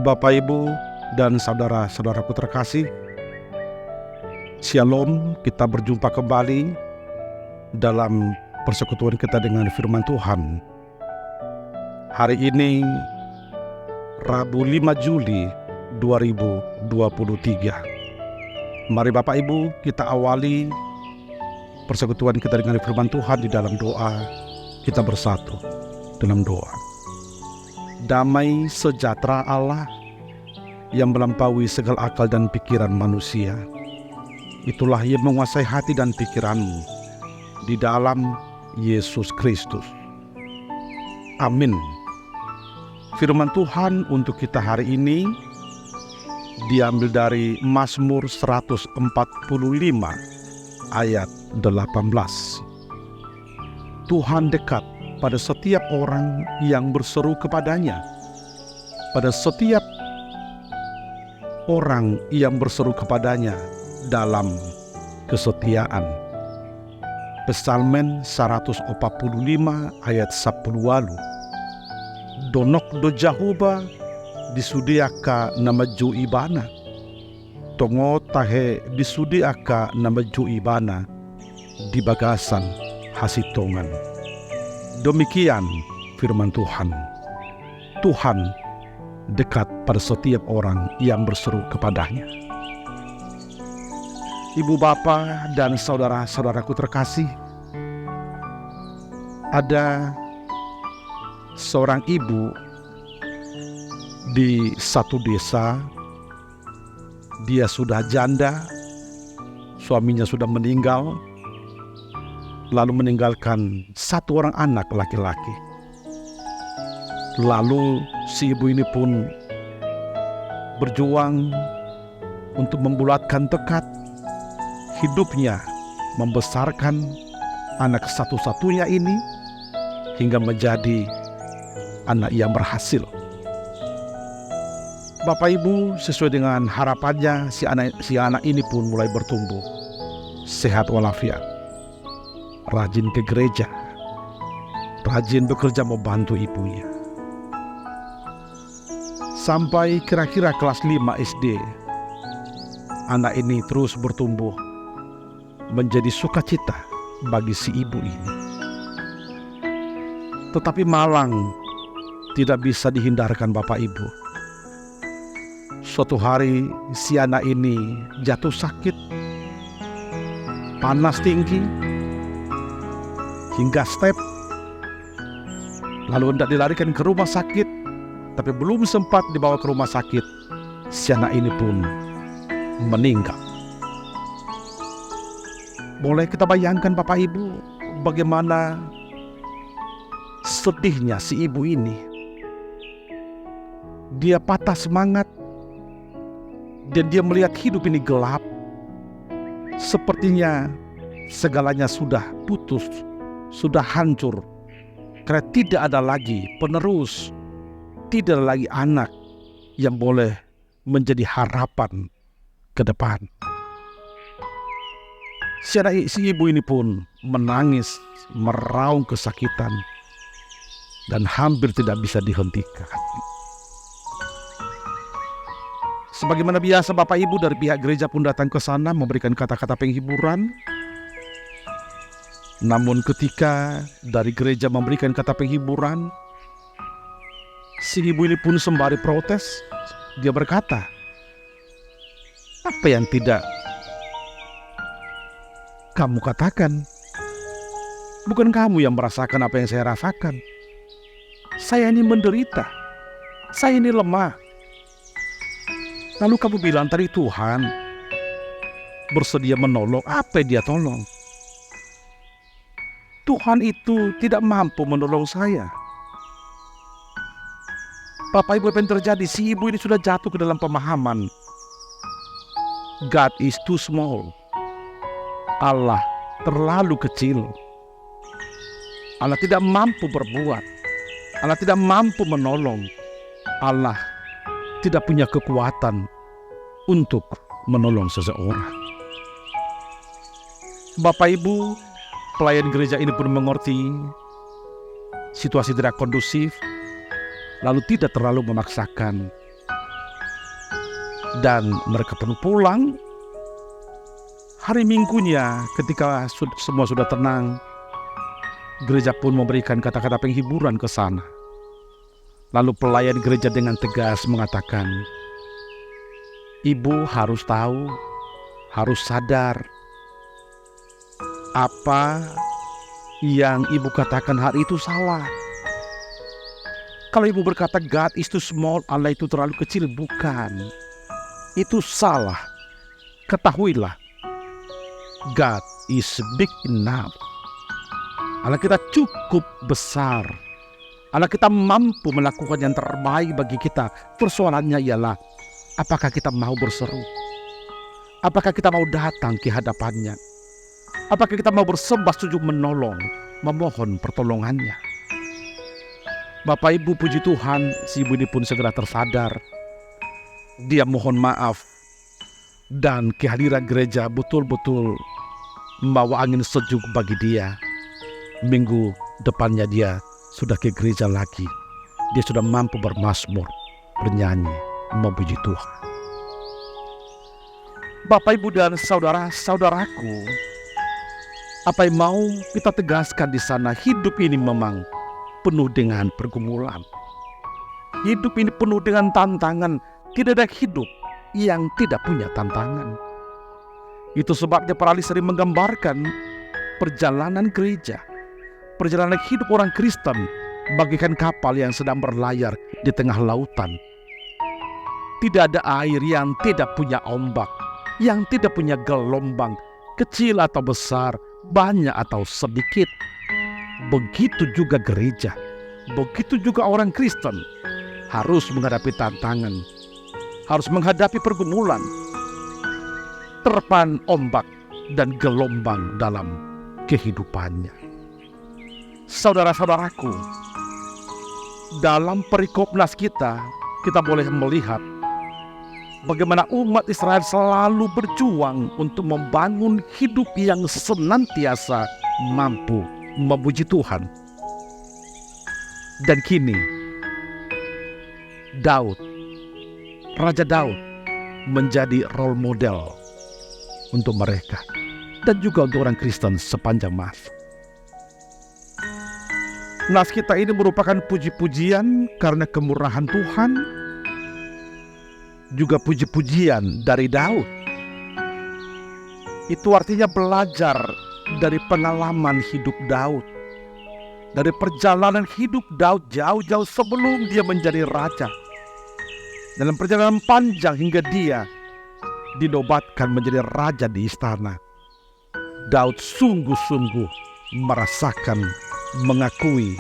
Bapak, Ibu, dan saudara-saudaraku terkasih, Shalom, kita berjumpa kembali dalam persekutuan kita dengan firman Tuhan. Hari ini, Rabu 5 Juli 2023. Mari Bapak Ibu, kita awali persekutuan kita dengan firman Tuhan di dalam doa. Kita bersatu dalam doa. Damai sejahtera Allah yang melampaui segala akal dan pikiran manusia, itulah yang menguasai hati dan pikiranmu di dalam Yesus Kristus. Amin. Firman Tuhan untuk kita hari ini diambil dari Mazmur 145 ayat 18. Tuhan dekat pada setiap orang yang berseru kepadanya, pada setiap orang yang berseru kepadanya dalam kesetiaan. Psalmen 145 ayat 10. Donok do Jahuba disudiaka nama ju ibana, tongo tahe disudiaka nama ju ibana di bagasan hasitongan. Demikian firman Tuhan. Tuhan dekat pada setiap orang yang berseru kepadanya. Ibu, Bapa, dan saudara-saudaraku terkasih, ada seorang ibu di satu desa. Dia sudah janda, suaminya sudah meninggal, lalu meninggalkan satu orang anak laki-laki. Lalu si ibu ini pun berjuang untuk membulatkan tekad hidupnya, membesarkan anak satu-satunya ini hingga menjadi anak yang berhasil. Bapak Ibu, sesuai dengan harapannya, si anak ini pun mulai bertumbuh sehat walafiat, rajin ke gereja, rajin bekerja membantu ibunya. Sampai kira-kira kelas 5 SD, anak ini terus bertumbuh menjadi sukacita bagi si ibu ini. Tetapi malang tidak bisa dihindarkan Bapak Ibu. Suatu hari si anak ini jatuh sakit, panas tinggi, hingga step, lalu hendak dilarikan ke rumah sakit, tapi belum sempat dibawa ke rumah sakit, si anak ini pun meninggal. Boleh kita bayangkan Bapak Ibu, bagaimana sedihnya si ibu ini. Dia patah semangat, dan dia melihat hidup ini gelap. Sepertinya segalanya sudah putus, sudah hancur, karena tidak ada lagi penerus, tidak ada lagi anak yang boleh menjadi harapan ke depan. Si ibu ini pun menangis, meraung kesakitan, dan hampir tidak bisa dihentikan. Sebagaimana biasa Bapak Ibu, dari pihak gereja pun datang ke sana memberikan kata-kata penghiburan. Namun ketika dari gereja memberikan kata penghiburan, si ibu ini pun sembari protes. Dia berkata, "Apa yang tidak kamu katakan? Bukan kamu yang merasakan apa yang saya rasakan. Saya ini menderita, saya ini lemah. Lalu kamu bilang tadi Tuhan bersedia menolong. Apa yang dia tolong? Tuhan itu tidak mampu menolong saya." Bapak Ibu, apa yang terjadi? Si ibu ini sudah jatuh ke dalam pemahaman God is too small. Allah terlalu kecil. Allah tidak mampu berbuat. Allah tidak mampu menolong. Allah tidak punya kekuatan untuk menolong seseorang. Bapak Ibu, pelayan gereja ini pun mengerti situasi tidak kondusif, lalu tidak terlalu memaksakan Dan mereka pun pulang. Hari Minggunya ketika semua sudah tenang, gereja pun memberikan kata-kata penghiburan ke sana. Lalu pelayan gereja dengan tegas mengatakan, "Ibu harus tahu, harus sadar, apa yang ibu katakan hari itu salah. Kalau ibu berkata God is too small, Allah itu terlalu kecil, bukan. Itu salah. Ketahuilah, God is big enough. Allah kita cukup besar. Allah kita mampu melakukan yang terbaik bagi kita. Persoalannya ialah, apakah kita mau berseru? Apakah kita mau datang ke hadapannya? Apakah kita mau bersembah sujud menolong, memohon pertolongannya?" Bapak Ibu, puji Tuhan, si ibu ini pun segera tersadar. Dia mohon maaf, dan kehadiran gereja betul-betul membawa angin sejuk bagi dia. Minggu depannya dia sudah ke gereja lagi. Dia sudah mampu bermazmur, bernyanyi, memuji Tuhan. Bapak, Ibu, dan saudara-saudaraku, apa yang mau kita tegaskan di sana, hidup ini memang penuh dengan pergumulan. Hidup ini penuh dengan tantangan. Tidak ada hidup yang tidak punya tantangan. Itu sebabnya para ahli sering menggambarkan perjalanan gereja, perjalanan hidup orang Kristen bagaikan kapal yang sedang berlayar di tengah lautan. Tidak ada air yang tidak punya ombak, yang tidak punya gelombang, kecil atau besar, banyak atau sedikit. Begitu juga gereja, begitu juga orang Kristen harus menghadapi tantangan, harus menghadapi pergumulan, terpan ombak dan gelombang dalam kehidupannya. Saudara-saudaraku, dalam perikop nas kita boleh melihat bagaimana umat Israel selalu berjuang untuk membangun hidup yang senantiasa mampu memuji Tuhan. Dan kini Raja Daud menjadi role model untuk mereka dan juga untuk orang Kristen sepanjang masa. Nas kita ini merupakan puji-pujian karena kemurahan Tuhan, juga puji-pujian dari Daud. Itu artinya belajar dari pengalaman hidup Daud, dari perjalanan hidup Daud jauh-jauh sebelum dia menjadi raja. Dalam perjalanan panjang hingga dia dinobatkan menjadi raja di istana, Daud sungguh-sungguh merasakan, mengakui,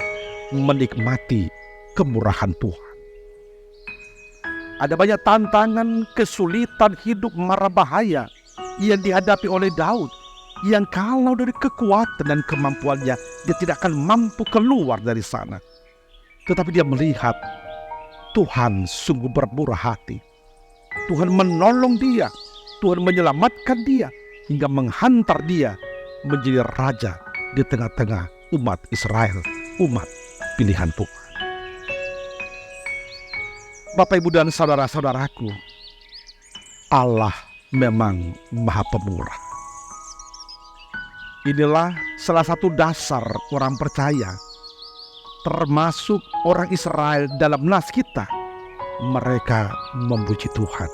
menikmati kemurahan Tuhan. Ada banyak tantangan, kesulitan hidup, mara bahaya yang dihadapi oleh Daud, yang kalau dari kekuatan dan kemampuannya dia tidak akan mampu keluar dari sana. Tetapi dia melihat Tuhan sungguh bermurah hati. Tuhan menolong dia, Tuhan menyelamatkan dia, hingga menghantar dia menjadi raja di tengah-tengah umat Israel, umat pilihan Tuhan. Bapak, Ibu, dan saudara-saudaraku, Allah memang Maha Pemurah. Inilah salah satu dasar orang percaya, termasuk orang Israel dalam nas kita. Mereka memuji Tuhan.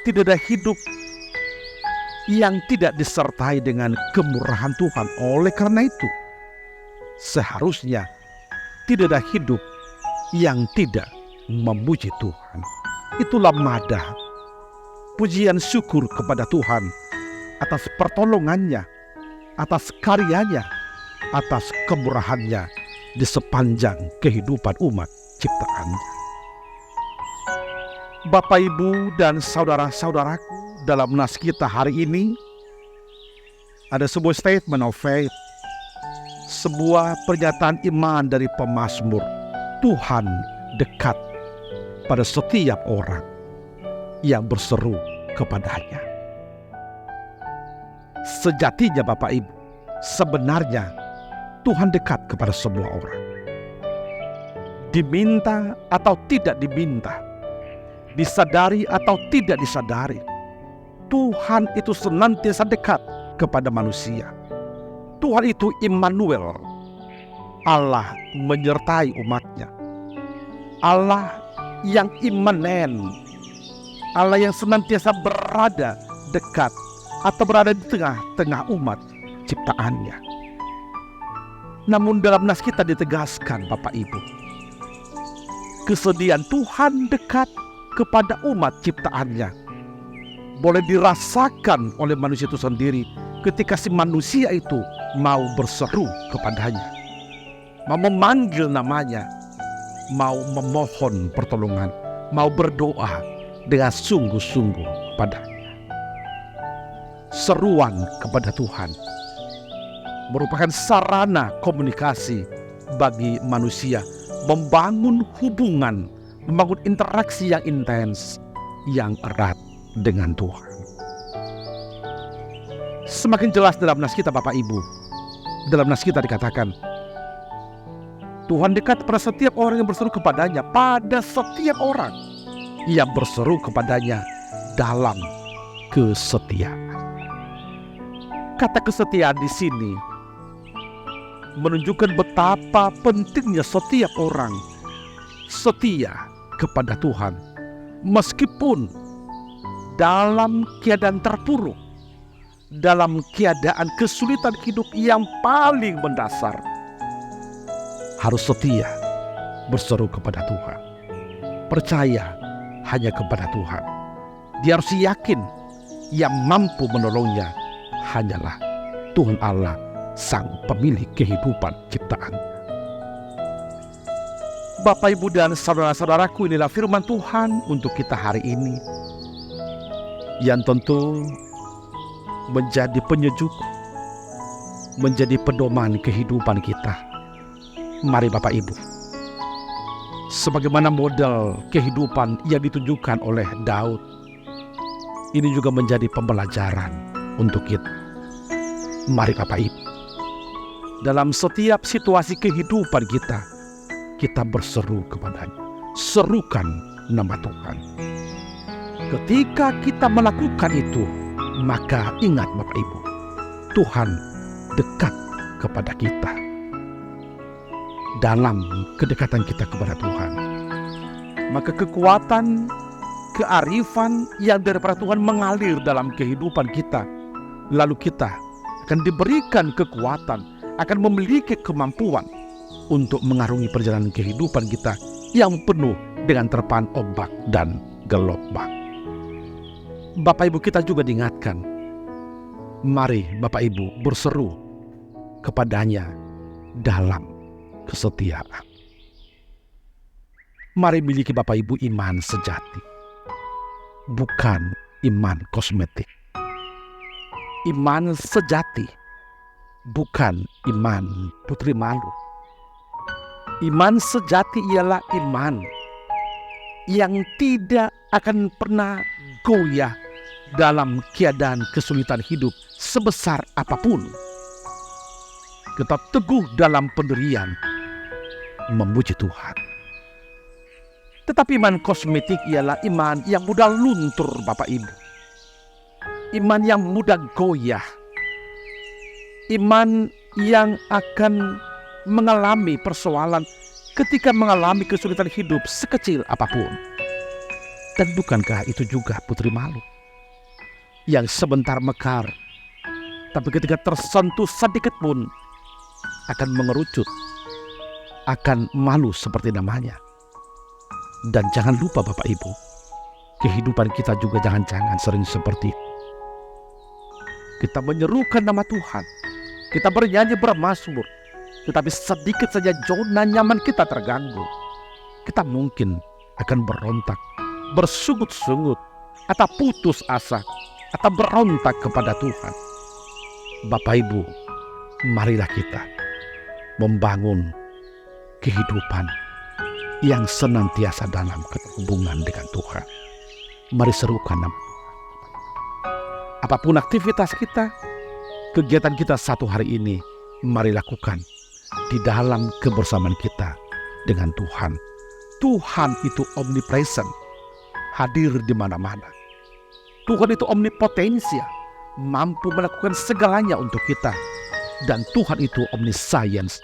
Tidak ada hidup yang tidak disertai dengan kemurahan Tuhan. Oleh karena itu, seharusnya tidak ada hidup yang tidak memuji Tuhan. Itulah madah, pujian syukur kepada Tuhan atas pertolongannya, atas karyanya, atas kemurahannya di sepanjang kehidupan umat ciptaannya. Bapak, Ibu, dan saudara-saudaraku, dalam nas kita hari ini ada sebuah statement of faith, sebuah pernyataan iman dari pemazmur. Tuhan dekat pada setiap orang yang berseru kepadanya. Sejatinya Bapak Ibu, sebenarnya Tuhan dekat kepada semua orang. Diminta atau tidak diminta, disadari atau tidak disadari, Tuhan itu senantiasa dekat kepada manusia. Tuhan itu Immanuel, Allah menyertai umatnya. Allah yang imanen, Allah yang senantiasa berada dekat atau berada di tengah-tengah umat ciptaannya. Namun dalam nas kita ditegaskan, Bapak Ibu, kesediaan Tuhan dekat kepada umat ciptaannya boleh dirasakan oleh manusia itu sendiri ketika si manusia itu mau berseru kepadanya, mau memanggil namanya, mau memohon pertolongan, mau berdoa dengan sungguh-sungguh kepadanya. Seruan kepada Tuhan merupakan sarana komunikasi bagi manusia, membangun hubungan, membangun interaksi yang intens, yang erat dengan Tuhan. Semakin jelas dalam nas kita, Bapak Ibu, dalam nas kita dikatakan, Tuhan dekat pada setiap orang yang berseru kepadanya, pada setiap orang yang berseru kepadanya dalam kesetiaan. Kata kesetiaan di sini menunjukkan betapa pentingnya setiap orang setia kepada Tuhan, meskipun dalam keadaan terpuruk, dalam keadaan kesulitan hidup yang paling mendasar, harus setia berseru kepada Tuhan, percaya hanya kepada Tuhan. Dia harus yakin yang mampu menolongnya hanyalah Tuhan Allah, Sang Pemilik kehidupan ciptaan. Bapak, Ibu, dan saudara-saudaraku, inilah firman Tuhan untuk kita hari ini, yang tentu menjadi penyejuk, menjadi pedoman kehidupan kita. Mari Bapak Ibu, sebagaimana model kehidupan yang ditunjukkan oleh Daud, ini juga menjadi pembelajaran untuk kita. Mari Bapak Ibu, dalam setiap situasi kehidupan kita berseru kepadanya. Serukan nama Tuhan. Ketika kita melakukan itu, maka ingat Bapak Ibu, Tuhan dekat kepada kita. Dalam kedekatan kita kepada Tuhan, maka kekuatan, kearifan yang daripada Tuhan mengalir dalam kehidupan kita. Lalu kita akan diberikan kekuatan, akan memiliki kemampuan untuk mengarungi perjalanan kehidupan kita yang penuh dengan terpaan ombak dan gelombang. Bapak Ibu, kita juga diingatkan, mari Bapak Ibu berseru kepadanya dalam kesetiaan. Mari miliki Bapak Ibu iman sejati, bukan iman kosmetik. Iman sejati, bukan iman putri malu. Iman sejati ialah iman yang tidak akan pernah goyah dalam keadaan kesulitan hidup sebesar apapun. Tetap teguh dalam pendirian, memuji Tuhan. Tetapi iman kosmetik ialah iman yang mudah luntur, Bapak Ibu. Iman yang mudah goyah. Iman yang akan mengalami persoalan ketika mengalami kesulitan hidup sekecil apapun. Dan bukankah itu juga putri malu yang sebentar mekar, tapi ketika tersentuh sedikit pun akan mengerucut, akan malu seperti namanya. Dan jangan lupa Bapak Ibu, kehidupan kita juga jangan-jangan sering seperti itu. Kita menyerukan nama Tuhan, kita bernyanyi bermazmur, tetapi sedikit saja zona nyaman kita terganggu, kita mungkin akan berontak, bersungut-sungut, atau putus asa, atau berontak kepada Tuhan. Bapak Ibu, marilah kita membangun kehidupan yang senantiasa dalam hubungan dengan Tuhan. Mari serukan nama Tuhan. Apapun aktivitas kita, kegiatan kita satu hari ini, mari lakukan di dalam kebersamaan kita dengan Tuhan. Tuhan itu omnipresent, hadir di mana-mana. Tuhan itu omnipotensia, mampu melakukan segalanya untuk kita. Dan Tuhan itu omniscience,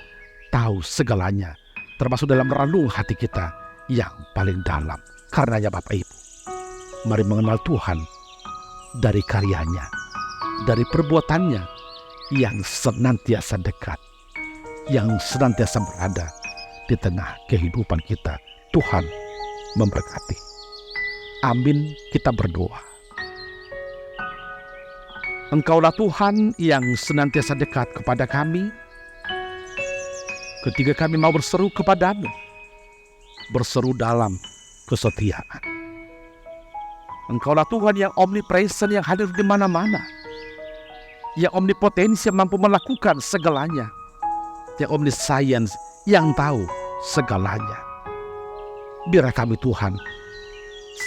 tahu segalanya, termasuk dalam relung hati kita yang paling dalam. Karenanya Bapak Ibu, mari mengenal Tuhan dari karyanya, dari perbuatannya yang senantiasa dekat, yang senantiasa berada di tengah kehidupan kita. Tuhan memberkati. Amin, kita berdoa. Engkaulah Tuhan yang senantiasa dekat kepada kami ketika kami mau berseru kepadamu, berseru dalam kesetiaan. Engkaulah Tuhan yang omnipresent, yang hadir di mana-mana, yang omnipotensi, yang mampu melakukan segalanya, yang omniscience, yang tahu segalanya. Biarlah kami Tuhan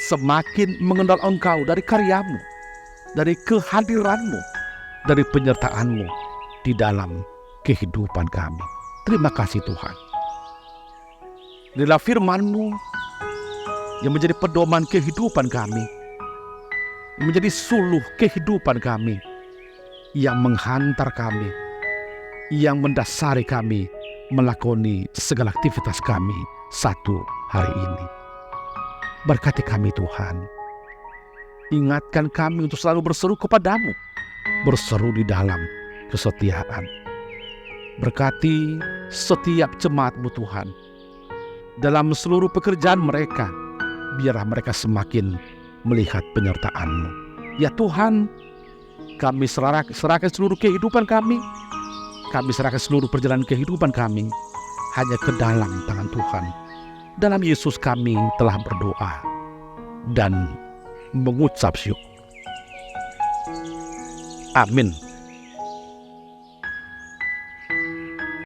semakin mengenal Engkau dari karyamu, dari kehadiranmu, dari penyertaanmu di dalam kehidupan kami. Terima kasih Tuhan. Inilah firman-Mu yang menjadi pedoman kehidupan kami, yang menjadi suluh kehidupan kami, yang menghantar kami, yang mendasari kami melakoni segala aktivitas kami satu hari ini. Berkati kami Tuhan. Ingatkan kami untuk selalu berseru kepadamu, berseru di dalam kesetiaan. Berkati setiap jemaat-Mu Tuhan, dalam seluruh pekerjaan mereka, biarlah mereka semakin melihat penyertaan-Mu. Ya Tuhan, kami serahkan seluruh kehidupan kami serahkan seluruh perjalanan kehidupan kami hanya ke dalam tangan Tuhan. Dalam Yesus kami telah berdoa dan mengucap syukur. Amin.